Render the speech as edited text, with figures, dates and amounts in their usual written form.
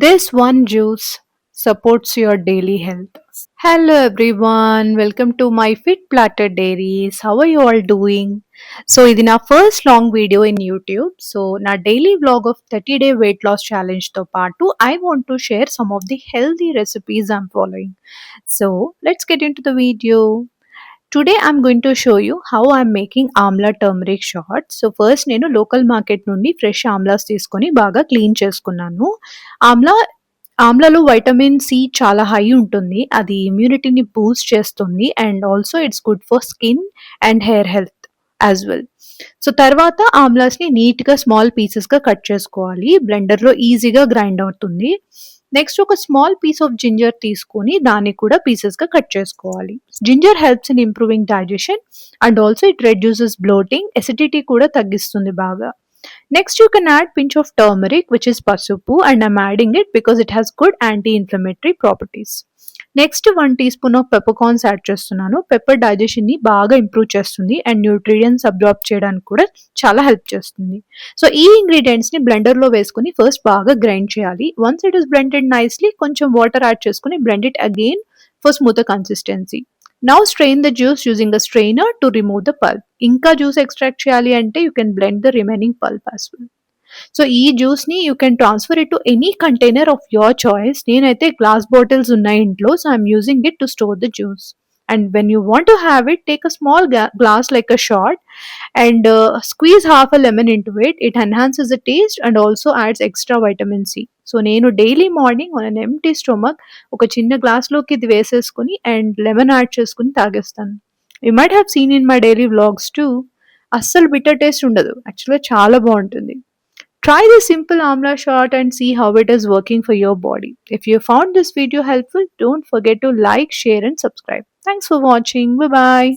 This one juice supports your daily health. Hello everyone, welcome to my Fit Platter Dairies. How are you all doing? ఇది నా first long video in YouTube. నా daily vlog of 30-day weight loss challenge తో పాటు I want to share some of the healthy recipes I'm following. So let's get into the video. Today I'm going to show you how I'm making amla turmeric shots. First నేను local market నుండి fresh amlas తీసుకొని బాగా clean చేసుకున్నాను. ఆమ్లా ఆమ్లాలో vitamin C చాలా high ఉంటుంది. అది ఇమ్యూనిటీని బూస్ట్ చేస్తుంది and also it's good for skin and hair health as well. తర్వాత ఆమ్లాస్ని నీట్గా స్మాల్ పీసెస్గా కట్ చేసుకోవాలి. బ్లెండర్లో ఈజీగా గ్రైండ్ అవుతుంది. నెక్స్ట్ ఒక స్మాల్ పీస్ ఆఫ్ జింజర్ తీసుకొని దాన్ని కూడా పీసెస్గా కట్ చేసుకోవాలి. Ginger helps in improving digestion and also it reduces bloating, acidity కూడా తగ్గిస్తుంది బాగా. Next, you can add pinch of turmeric, which is pasupu, and I'm adding it because it has good anti-inflammatory properties. Next 1 teaspoon of peppercorns add చేస్తున్నాను. Pepper డైజెషన్ని బాగా improve చేస్తుంది and nutrients absorb చేయడానికి కూడా చాలా హెల్ప్ చేస్తుంది. ఈ ఇంగ్రీడియంట్స్ని బ్లెండర్లో వేసుకుని ఫస్ట్ బాగా గ్రైండ్ చేయాలి. Once it is blended nicely కొంచెం వాటర్ యాడ్ చేసుకుని blend it again for smooth consistency. Now strain the juice using a strainer to remove the pulp. ఇంకా జ్యూస్ ఎక్స్ట్రాక్ట్ చేయాలి అంటే you can blend the remaining pulp as well. ఈ జ్యూస్ని you can transfer it to any container of your choice. నేనైతే glass bottles ఉన్నాయి ఇంట్లో, so I'm using it to store the juice. And when you want to have it, take a small glass like a shot and squeeze half a lemon into it. It enhances the taste and also adds extra vitamin C. నేను daily morning on an empty stomach ఒక చిన్న గ్లాస్లోకి ఇది వేసేసుకుని and lemon add చేసుకుని తాగేస్తాను. You might have seen in my daily vlogs too. అస్సలు bitter taste ఉండదు, యాక్చువల్గా చాలా బాగుంటుంది. Try this simple amla shot and see how it is working for your body. If you found this video helpful, don't forget to like, share and subscribe. Thanks for watching. Bye bye.